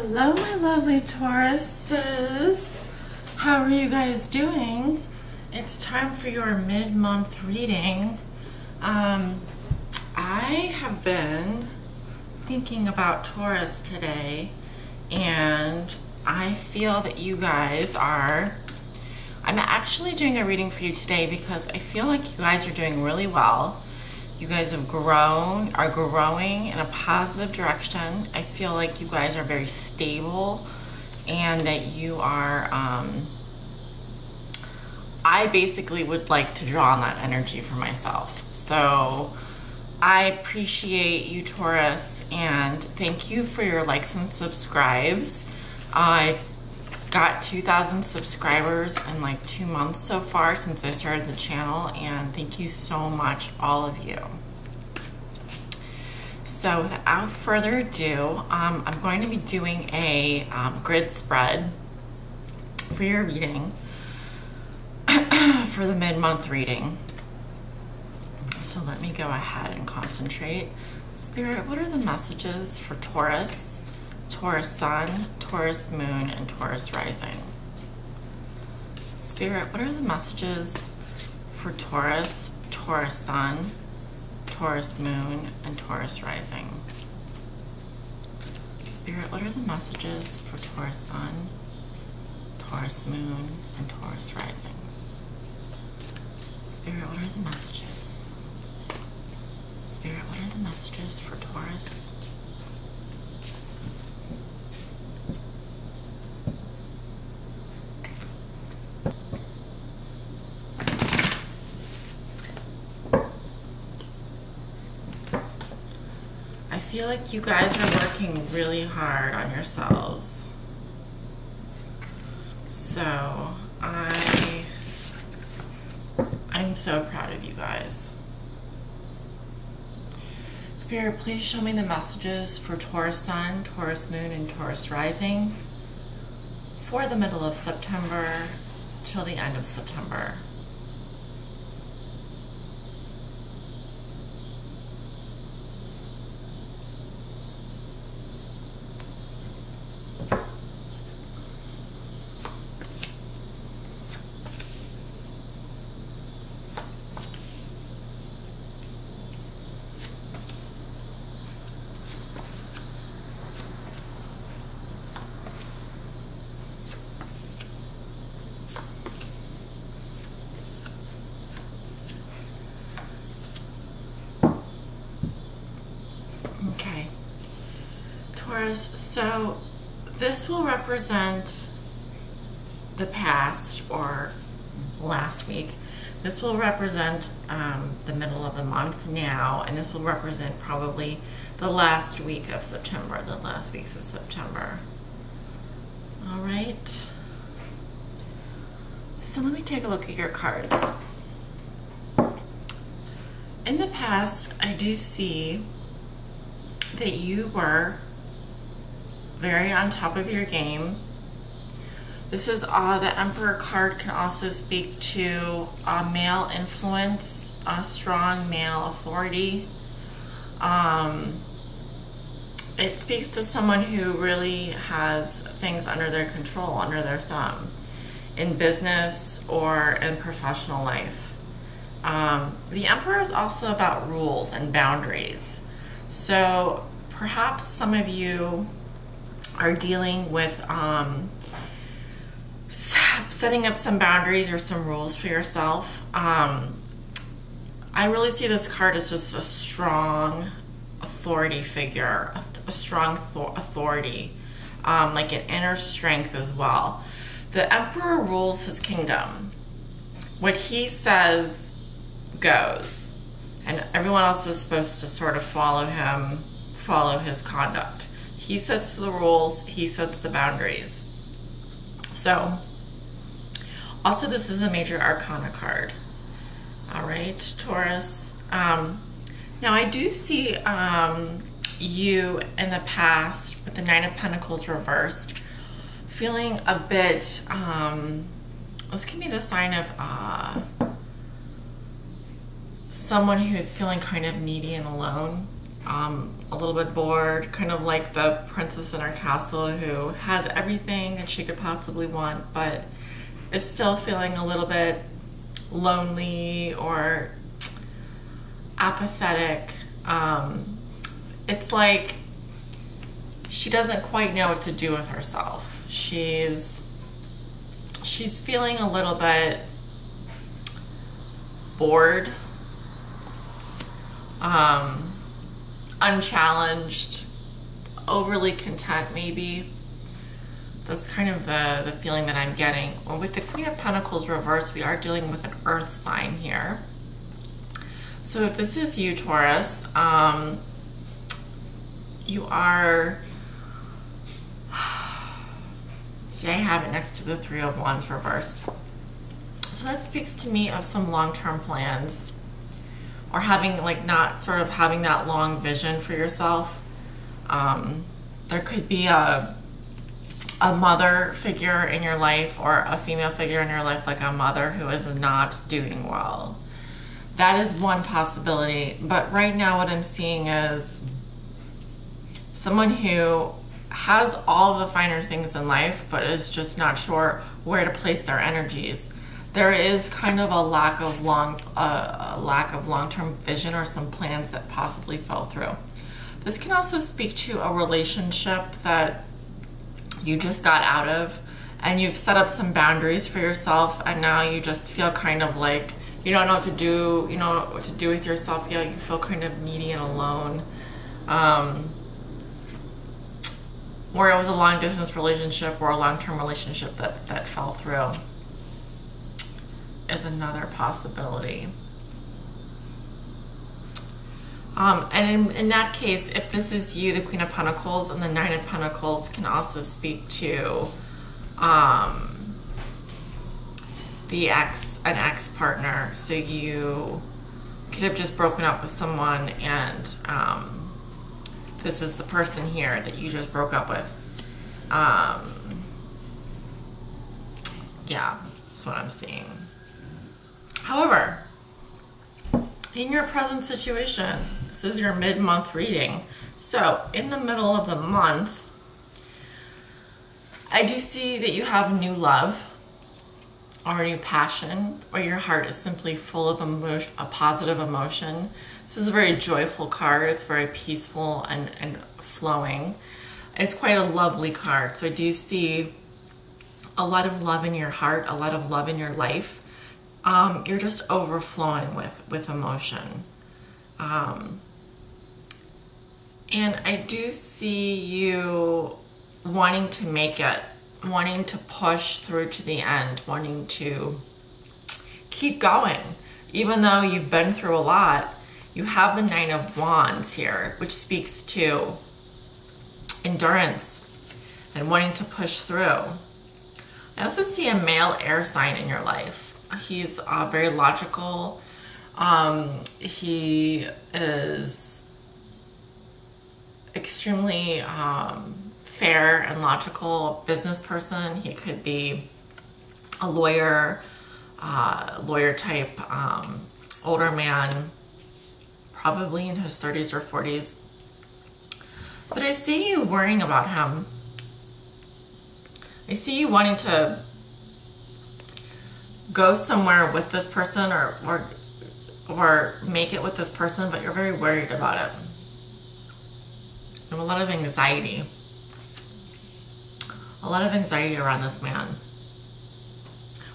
Hello, my lovely Tauruses. How are you guys doing? It's time for your mid-month reading. I have been thinking about Taurus today, and I feel that you guys are... I'm actually doing a reading for you today because I feel like you guys are doing really well. You guys have are growing in a positive direction. I feel like you guys are very stable and that you are, I basically would like to draw on that energy for myself. So I appreciate you, Taurus, and thank you for your likes and subscribes. I've got 2,000 subscribers in like 2 months so far since I started the channel, and thank you so much, all of you. So without further ado, I'm going to be doing a grid spread for your reading, for the mid-month reading. So let me go ahead and concentrate. Spirit, what are the messages for Taurus? Taurus Sun, Taurus Moon, and Taurus Rising. Spirit, what are the messages for Taurus, Taurus Sun, Taurus Moon, and Taurus Rising? Spirit, what are the messages for Taurus Sun, Taurus Moon, and Taurus Rising? Spirit, what are the messages? Spirit, what are the messages for Taurus? I feel like you guys are working really hard on yourselves. So I'm so proud of you guys. Spirit, please show me the messages for Taurus Sun, Taurus Moon, and Taurus Rising for the middle of September till the end of September. Okay, Taurus, so this will represent the past or last week. This will represent the middle of the month now, and this will represent probably the last week of September, the last weeks of September. All right, so let me take a look at your cards. In the past, I do see that you were very on top of your game. This is the Emperor card can also speak to male influence, a strong male authority. It speaks to someone who really has things under their control, under their thumb, in business or in professional life. The Emperor is also about rules and boundaries. So perhaps some of you are dealing with setting up some boundaries or some rules for yourself. I really see this card as just a strong authority figure, a strong authority, like an inner strength as well. The Emperor rules his kingdom. What he says goes. And everyone else is supposed to sort of follow him, follow his conduct. He sets the rules, he sets the boundaries. So, also this is a major arcana card. All right, Taurus. Now I do see you in the past with the Nine of Pentacles reversed, feeling a bit, this can be the sign of someone who's feeling kind of needy and alone. a little bit bored, kind of like the princess in her castle who has everything that she could possibly want, but is still feeling a little bit lonely or apathetic. It's like she doesn't quite know what to do with herself. She's feeling a little bit bored, unchallenged, overly content maybe. That's kind of the feeling that I'm getting. Well, with the Queen of Pentacles reversed, we are dealing with an earth sign here. So if this is you, Taurus, you are, see, I have it next to the Three of Wands reversed. So that speaks to me of some long-term plans, or having, like, not sort of having that long vision for yourself. There could be a mother figure in your life, or a female figure in your life, like a mother who is not doing well. That is one possibility. But right now what I'm seeing is someone who has all of the finer things in life, but is just not sure where to place their energies. There is kind of a lack of long-term vision, or some plans that possibly fell through. This can also speak to a relationship that you just got out of, and you've set up some boundaries for yourself, and now you just feel kind of like you don't know what to do. You know what to do with yourself. You feel kind of needy and alone. Or it was a long-distance relationship, or a long-term relationship that fell through, is another possibility. And in that case, if this is you, the Queen of Pentacles and the Nine of Pentacles can also speak to an ex-partner. So you could have just broken up with someone, and this is the person here that you just broke up with. Yeah, that's what I'm seeing. However, in your present situation, this is your mid-month reading. So in the middle of the month, I do see that you have new love, or a new passion, or your heart is simply full of emotion, a positive emotion. This is a very joyful card. It's very peaceful and flowing. It's quite a lovely card. So I do see a lot of love in your heart, a lot of love in your life. You're just overflowing with emotion. And I do see you wanting to make it, wanting to push through to the end, wanting to keep going. Even though you've been through a lot, you have the Nine of Wands here, which speaks to endurance and wanting to push through. I also see a male air sign in your life. He's very logical. He is extremely fair and logical business person. He could be a lawyer, lawyer type, older man, probably in his 30s or 40s. But I see you worrying about him. I see you wanting to go somewhere with this person, or make it with this person, but you're very worried about it. You have a lot of anxiety. A lot of anxiety around this man.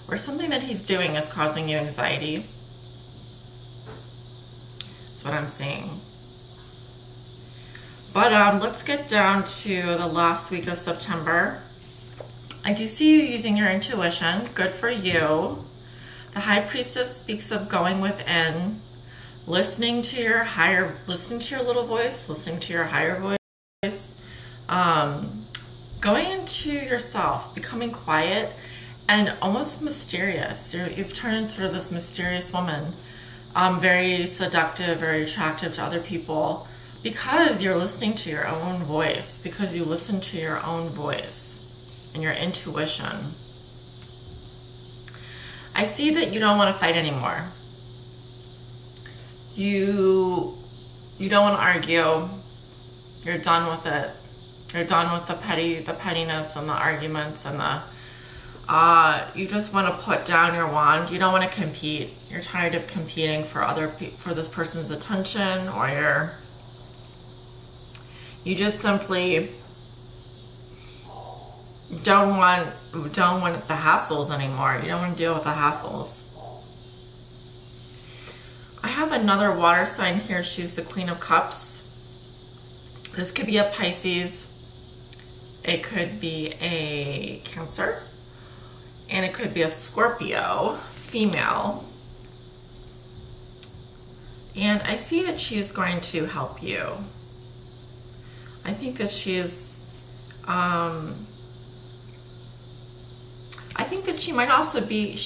Or something that he's doing is causing you anxiety. That's what I'm seeing. But let's get down to the last week of September. I do see you using your intuition. Good for you. The High Priestess speaks of going within, listening to your little voice, listening to your higher voice, going into yourself, becoming quiet and almost mysterious. You've turned into sort of this mysterious woman, very seductive, very attractive to other people, because you're listening to your own voice, because you listen to your own voice and your intuition. I see that you don't want to fight anymore. You You don't want to argue. You're done with it. You're done with the pettiness and the arguments and the, you just want to put down your wand. You don't want to compete. You're tired of competing for for this person's attention, or you just simply don't want the hassles anymore. You don't want to deal with the hassles. I have another water sign here. She's the Queen of Cups. This could be a Pisces. It could be a Cancer. And it could be a Scorpio, female. And I see that she is going to help you. I think that she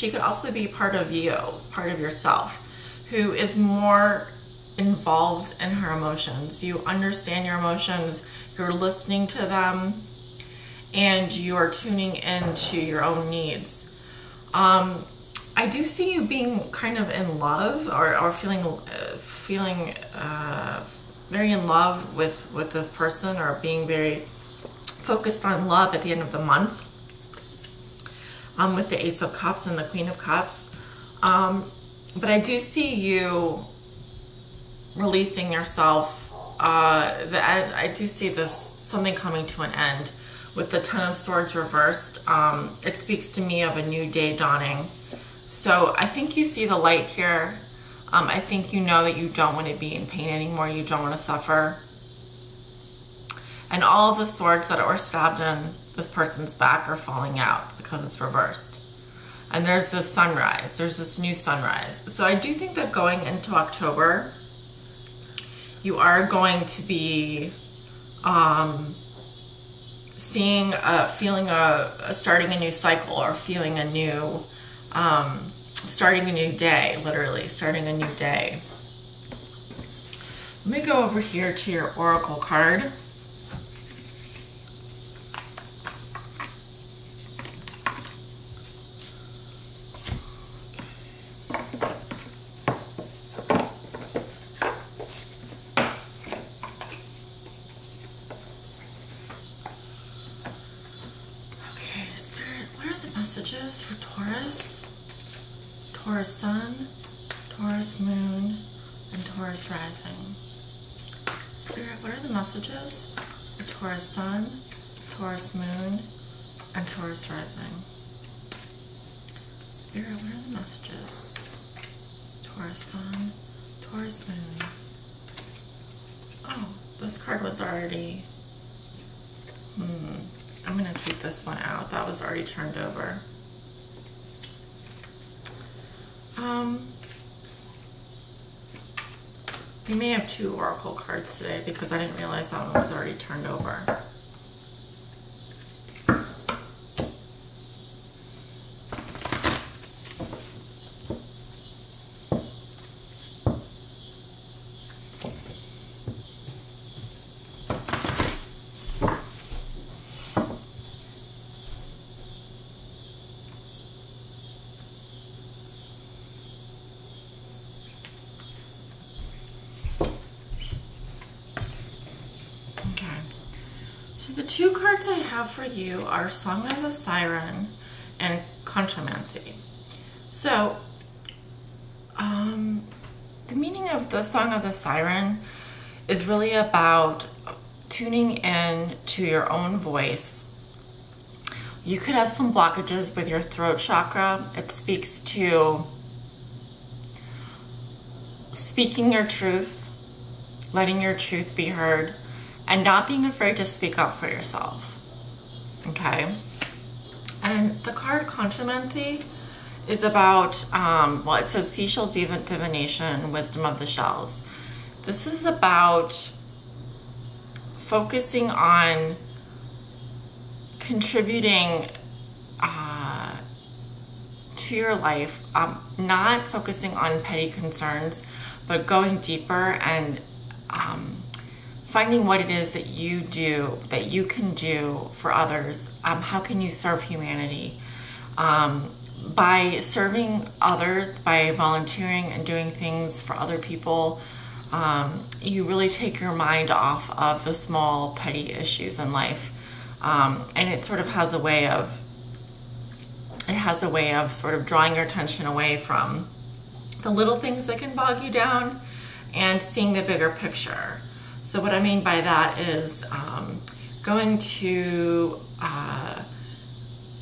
could also be part of you, part of yourself, who is more involved in her emotions. You understand your emotions, you're listening to them, and you are tuning into your own needs. I do see you being kind of in love, or feeling very in love with this person, or being very focused on love at the end of the month, with the Ace of Cups and the Queen of Cups. But I do see you releasing yourself. I do see something coming to an end with the Ten of Swords reversed. It speaks to me of a new day dawning. So I think you see the light here. I think you know that you don't want to be in pain anymore. You don't want to suffer. And all of the swords that were stabbed in this person's back are falling out because it's reversed. And there's this sunrise. There's this new sunrise. So I do think that going into October, you are going to be starting a new cycle, or feeling a new, starting a new day, literally starting a new day. Let me go over here to your oracle card. For Taurus, Taurus Sun, Taurus Moon, and Taurus Rising. Spirit, what are the messages for Taurus Sun, Taurus Moon, and Taurus Rising? Spirit, what are the messages? Taurus Sun, Taurus Moon. Oh, this card was already... I'm going to take this one out. That was already turned over. We may have two oracle cards today because I didn't realize that one was already turned over. The two cards I have for you are Song of the Siren and Contromancy. So, the meaning of the Song of the Siren is really about tuning in to your own voice. You could have some blockages with your throat chakra. It speaks to speaking your truth, letting your truth be heard, and not being afraid to speak up for yourself, okay? And the card Contromancy is about, well, it says Seashell Divination, Wisdom of the Shells. This is about focusing on contributing to your life, not focusing on petty concerns, but going deeper and finding what it is that you do, that you can do for others. How can you serve humanity? By serving others, by volunteering and doing things for other people, you really take your mind off of the small petty issues in life. And it sort of has a way of sort of drawing your attention away from the little things that can bog you down and seeing the bigger picture. So what I mean by that is going to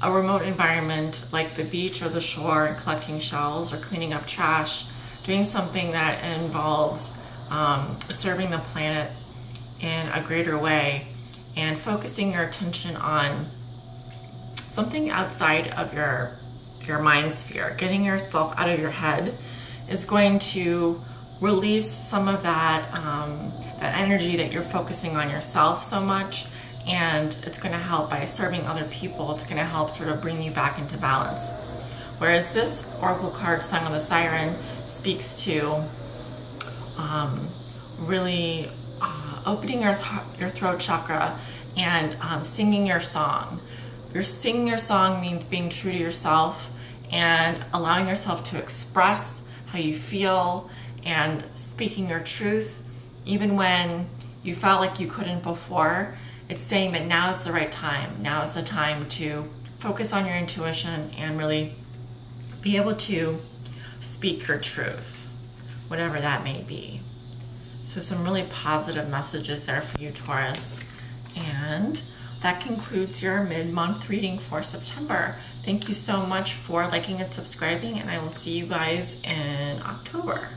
a remote environment like the beach or the shore and collecting shells or cleaning up trash, doing something that involves serving the planet in a greater way, and focusing your attention on something outside of your mind sphere. Getting yourself out of your head is going to release some of that that energy that you're focusing on yourself so much, and it's going to help by serving other people. It's going to help sort of bring you back into balance. Whereas this oracle card, Song of the Siren, speaks to really opening your throat chakra and singing your song. Singing your song means being true to yourself and allowing yourself to express how you feel and speaking your truth, even when you felt like you couldn't before. It's saying that now is the right time. Now is the time to focus on your intuition and really be able to speak your truth, whatever that may be. So some really positive messages there for you, Taurus. And that concludes your mid-month reading for September. Thank you so much for liking and subscribing, and I will see you guys in October.